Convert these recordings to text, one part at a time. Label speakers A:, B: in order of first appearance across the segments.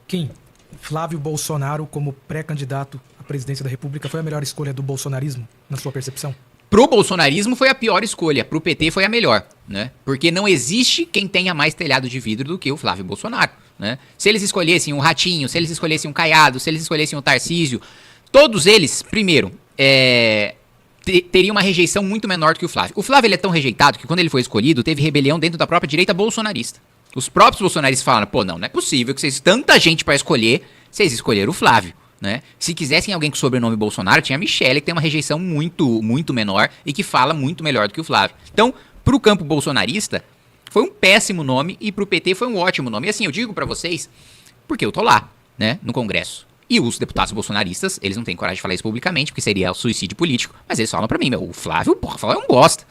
A: Kim, Flávio Bolsonaro como pré-candidato à presidência da República foi a melhor escolha do bolsonarismo, na sua percepção?
B: Pro bolsonarismo foi a pior escolha, pro PT foi a melhor, né? Porque não existe quem tenha mais telhado de vidro do que o Flávio Bolsonaro, né? Se eles escolhessem um Ratinho, se eles escolhessem um Caiado, se eles escolhessem um Tarcísio, todos eles, primeiro, teriam uma rejeição muito menor do que o Flávio. O Flávio ele é tão rejeitado que quando ele foi escolhido, teve rebelião dentro da própria direita bolsonarista. Os próprios bolsonaristas falaram, pô, não é possível que vocês, tanta gente pra escolher, vocês escolheram o Flávio. Né? Se quisessem alguém com sobrenome Bolsonaro, tinha a Michelle, que tem uma rejeição muito, muito menor e que fala muito melhor do que o Flávio. Então, pro campo bolsonarista, foi um péssimo nome e pro PT foi um ótimo nome. E assim, eu digo pra vocês, porque eu tô lá, né, no Congresso. E os deputados bolsonaristas, eles não têm coragem de falar isso publicamente, porque seria suicídio político, mas eles falam pra mim, o Flávio, porra, é um bosta.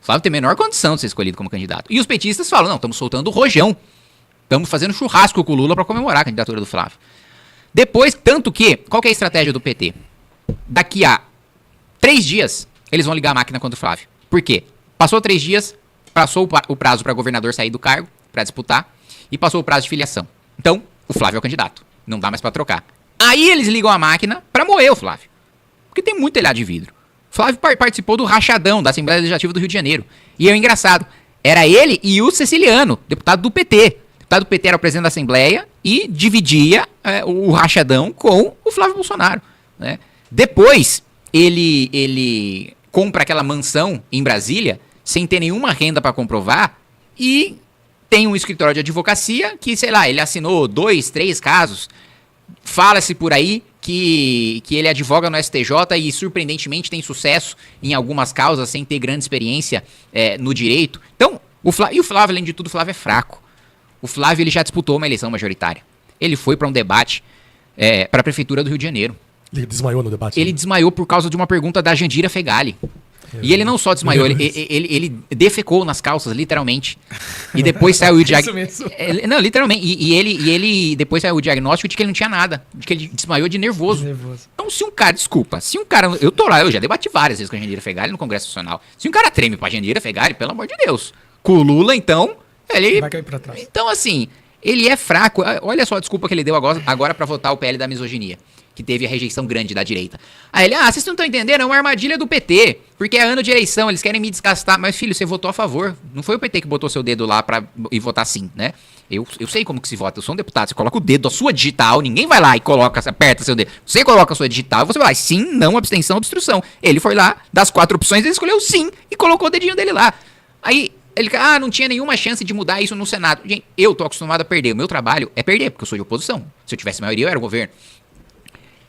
B: O Flávio tem a menor condição de ser escolhido como candidato. E os petistas falam, não, estamos soltando o rojão. Estamos fazendo churrasco com o Lula pra comemorar a candidatura do Flávio. Depois, tanto que, qual que é a estratégia do PT? Daqui a 3 dias, eles vão ligar a máquina contra o Flávio. Por quê? Passou 3 dias, passou o prazo para governador sair do cargo, para disputar, e passou o prazo de filiação. Então, o Flávio é o candidato. Não dá mais para trocar. Aí eles ligam a máquina para moer o Flávio. Porque tem muito telhado de vidro. O Flávio participou do rachadão da Assembleia Legislativa do Rio de Janeiro. E é engraçado, era ele e o Ceciliano, deputado do PT. O deputado do PT era o presidente da Assembleia e dividia o rachadão com o Flávio Bolsonaro, né? Depois, ele compra aquela mansão em Brasília, sem ter nenhuma renda para comprovar, e tem um escritório de advocacia que, sei lá, ele assinou 2, 3 casos. Fala-se por aí que ele advoga no STJ e, surpreendentemente, tem sucesso em algumas causas, sem ter grande experiência no direito. Então, o Flávio, além de tudo, o Flávio é fraco. O Flávio ele já disputou uma eleição majoritária. Ele foi para um debate para a Prefeitura do Rio de Janeiro.
C: Ele desmaiou no debate?
B: Ele desmaiou por causa de uma pergunta da Jandira Fegali. E ele não só desmaiou, ele defecou nas calças, literalmente. E depois saiu o diagnóstico. Não, literalmente. E ele depois saiu o diagnóstico de que ele não tinha nada. De que ele desmaiou de nervoso. Então, se um cara, eu tô lá, eu já debati várias vezes com a Jandira Fegali no Congresso Nacional. Se um cara treme pra Jandira Fegali, pelo amor de Deus. Com o Lula, então, ele
A: vai cair pra trás.
B: Então, assim, ele é fraco. Olha só a desculpa que ele deu agora pra votar o PL da misoginia, que teve a rejeição grande da direita. Aí ele, vocês não estão entendendo, é uma armadilha do PT, porque é ano de eleição, eles querem me desgastar. Mas, filho, você votou a favor. Não foi o PT que botou seu dedo lá e votar sim, né? Eu sei como que se vota, eu sou um deputado, você coloca o dedo, a sua digital, ninguém vai lá e aperta seu dedo. Você coloca a sua digital, você vai lá, sim, não, abstenção, obstrução. Ele foi lá, das 4 opções, ele escolheu sim e colocou o dedinho dele lá. Aí ele, não tinha nenhuma chance de mudar isso no Senado. Gente, eu tô acostumado a perder, o meu trabalho é perder, porque eu sou de oposição. Se eu tivesse maioria, eu era o governo.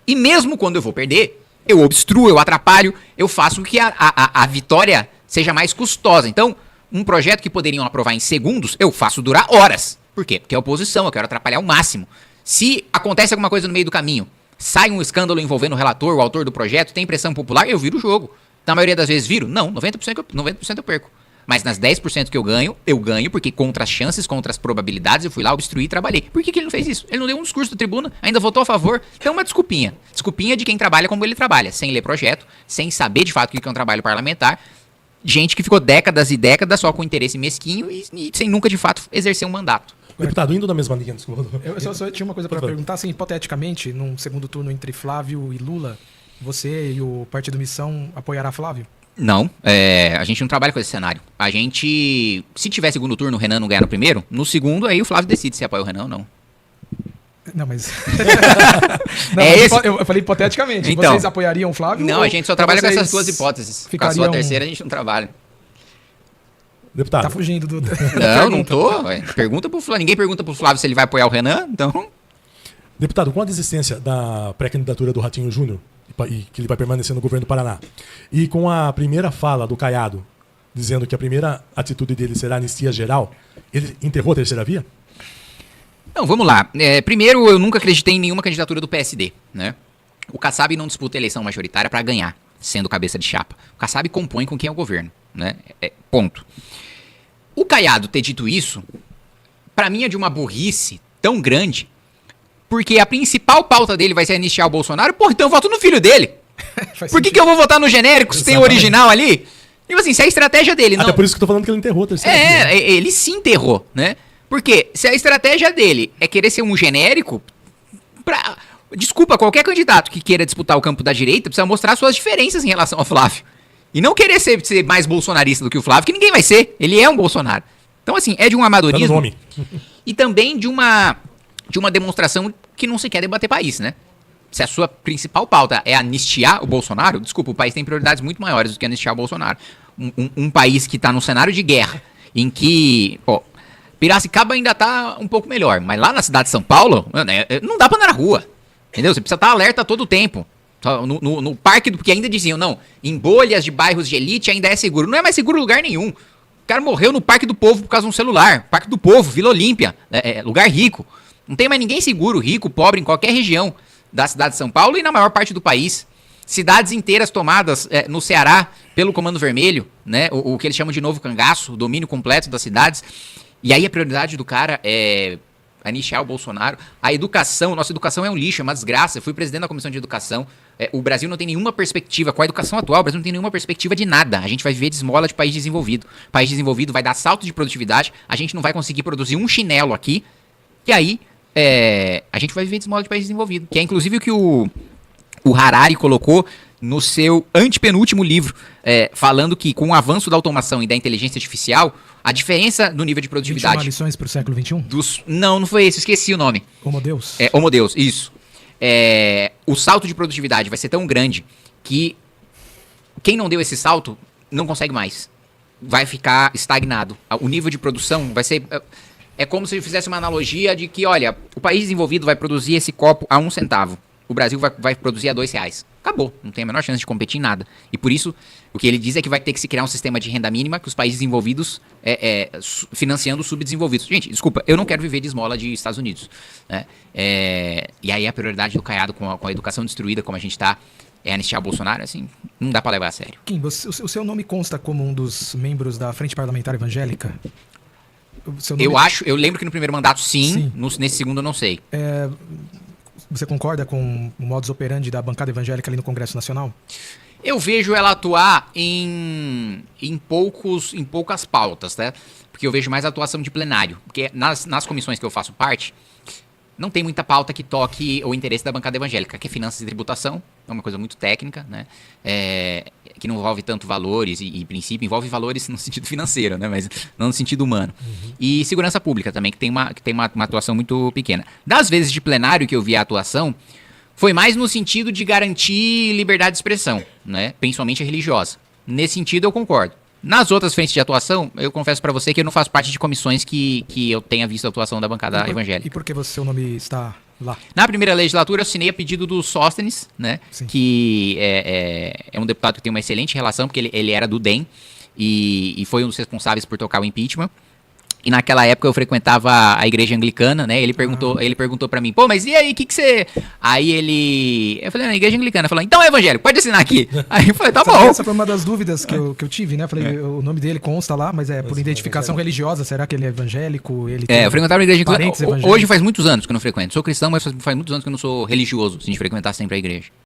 B: E mesmo quando eu vou perder, eu obstruo, eu atrapalho, eu faço com que a vitória seja mais custosa. Então, um projeto que poderiam aprovar em segundos, eu faço durar horas. Por quê? Porque é oposição, eu quero atrapalhar ao máximo. Se acontece alguma coisa no meio do caminho, sai um escândalo envolvendo o relator, o autor do projeto, tem pressão popular, eu viro o jogo. Na maioria das vezes viro? Não, 90% eu perco. Mas nas 10% que eu ganho porque contra as chances, contra as probabilidades, eu fui lá, obstruí e trabalhei. Por que ele não fez isso? Ele não deu um discurso da tribuna, ainda votou a favor. Então é uma desculpinha. Desculpinha de quem trabalha como ele trabalha, sem ler projeto, sem saber de fato o que é um trabalho parlamentar. Gente que ficou décadas e décadas só com interesse mesquinho e sem nunca de fato exercer um mandato.
C: Deputado, indo na mesma linha, desculpa.
A: Eu só tinha uma coisa para perguntar, assim, hipoteticamente, num segundo turno entre Flávio e Lula, você e o Partido Missão apoiará Flávio?
B: Não, a gente não trabalha com esse cenário. A gente, se tiver segundo turno, o Renan não ganhar no primeiro, no segundo aí o Flávio decide se apoia o Renan ou não.
A: Não, mas... Eu falei hipoteticamente. Então, vocês apoiariam o Flávio?
B: Não, a gente só trabalha com essas duas hipóteses. Com a sua terceira a gente não trabalha.
C: Deputado.
A: Tá fugindo do...
B: Não tô. Pergunta pro Flávio. Ninguém pergunta pro Flávio se ele vai apoiar o Renan, então...
C: Deputado, com a desistência da pré-candidatura do Ratinho Júnior, e que ele vai permanecer no governo do Paraná, e com a primeira fala do Caiado, dizendo que a primeira atitude dele será anistia geral, ele enterrou a terceira via?
B: Não, vamos lá. Primeiro, eu nunca acreditei em nenhuma candidatura do PSD, né? O Kassab não disputa eleição majoritária para ganhar, sendo cabeça de chapa. O Kassab compõe com quem é o governo, né? Ponto. O Caiado ter dito isso, para mim é de uma burrice tão grande, porque a principal pauta dele vai ser anistiar o Bolsonaro. Porra, então eu voto no filho dele. Por que eu vou votar no genérico se tem o original ali? Tipo assim, se a estratégia dele não...
C: Até por isso que eu tô falando que ele enterrou a terceira via.
B: Ele se enterrou, né? Porque se a estratégia dele é querer ser um genérico, Desculpa, qualquer candidato que queira disputar o campo da direita precisa mostrar suas diferenças em relação ao Flávio. E não querer ser mais bolsonarista do que o Flávio, que ninguém vai ser. Ele é um Bolsonaro. Então, assim, é de um amadorismo.
C: Tá no nome.
B: E também de uma demonstração que não se quer debater país, né? Se a sua principal pauta é anistiar o Bolsonaro, desculpa, o país tem prioridades muito maiores do que anistiar o Bolsonaro. Um país que está num cenário de guerra, em que, pô, Piracicaba ainda tá um pouco melhor, mas lá na cidade de São Paulo, mano, não dá pra andar na rua, entendeu? Você precisa estar alerta todo o tempo. No parque, porque ainda diziam, não, em bolhas de bairros de elite ainda é seguro. Não é mais seguro em lugar nenhum. O cara morreu no Parque do Povo por causa de um celular. Parque do Povo, Vila Olímpia, lugar rico. Não tem mais ninguém seguro, rico, pobre, em qualquer região da cidade de São Paulo e na maior parte do país. Cidades inteiras tomadas no Ceará pelo Comando Vermelho, né? O que eles chamam de novo cangaço, o domínio completo das cidades. E aí a prioridade do cara é anistiar o Bolsonaro. A educação, nossa educação é um lixo, é uma desgraça. Eu fui presidente da Comissão de Educação. O Brasil não tem nenhuma perspectiva, com a educação atual, o Brasil não tem nenhuma perspectiva de nada. A gente vai viver de esmola de país desenvolvido. País desenvolvido vai dar salto de produtividade, a gente não vai conseguir produzir um chinelo aqui. E aí, a gente vai viver de esmola de país desenvolvido. Que é inclusive o que o Harari colocou no seu antepenúltimo livro, falando que com o avanço da automação e da inteligência artificial, a diferença no nível de produtividade...
A: 21 lições para o século XXI?
B: Não foi esse, esqueci o nome.
A: Homo Deus?
B: Homo Deus, isso. O salto de produtividade vai ser tão grande que quem não deu esse salto não consegue mais. Vai ficar estagnado. O nível de produção vai ser... É como se eu fizesse uma analogia de que, olha, o país desenvolvido vai produzir esse copo a 1 centavo. O Brasil vai produzir a R$2. Acabou. Não tem a menor chance de competir em nada. E por isso, o que ele diz é que vai ter que se criar um sistema de renda mínima que os países desenvolvidos financiando os subdesenvolvidos. Gente, desculpa, eu não quero viver de esmola de Estados Unidos. Né? E aí a prioridade do Caiado com a educação destruída como a gente está é anistiar o Bolsonaro, assim, não dá para levar a sério.
A: Kim, o seu nome consta como um dos membros da Frente Parlamentar Evangélica?
B: Eu lembro que no primeiro mandato sim. Nesse segundo eu não sei.
A: Você concorda com o modus operandi da bancada evangélica ali no Congresso Nacional?
B: Eu vejo ela atuar em poucas pautas, né? Porque eu vejo mais atuação de plenário. Porque nas comissões que eu faço parte, não tem muita pauta que toque o interesse da bancada evangélica, que é finanças e tributação, é uma coisa muito técnica, né? Que não envolve tanto valores e princípio, envolve valores no sentido financeiro, né? Mas não no sentido humano. Uhum. E segurança pública também, que tem uma atuação muito pequena. Das vezes de plenário que eu vi a atuação, foi mais no sentido de garantir liberdade de expressão, né? Principalmente a religiosa. Nesse sentido eu concordo. Nas outras frentes de atuação, eu confesso pra você que eu não faço parte de comissões que eu tenha visto a atuação da bancada evangélica.
A: E por que seu nome está lá?
B: Na primeira legislatura, eu assinei a pedido do Sóstenes, né? Sim. Que é um deputado que tem uma excelente relação, porque ele era do DEM e foi um dos responsáveis por tocar o impeachment. E naquela época eu frequentava a igreja anglicana, né? Ele perguntou pra mim, pô, mas e aí, o que você... Aí eu falei, na igreja anglicana. Ele falou, então é evangélico, pode assinar aqui. Aí eu falei, tá bom.
A: Essa foi uma das dúvidas que eu tive, né? Eu falei, o nome dele consta lá, mas por identificação religiosa. Será que ele é evangélico? Eu frequentava a igreja anglicana.
B: Hoje faz muitos anos que eu não frequento. Sou cristão, mas faz muitos anos que eu não sou religioso, assim, de frequentar sempre a igreja.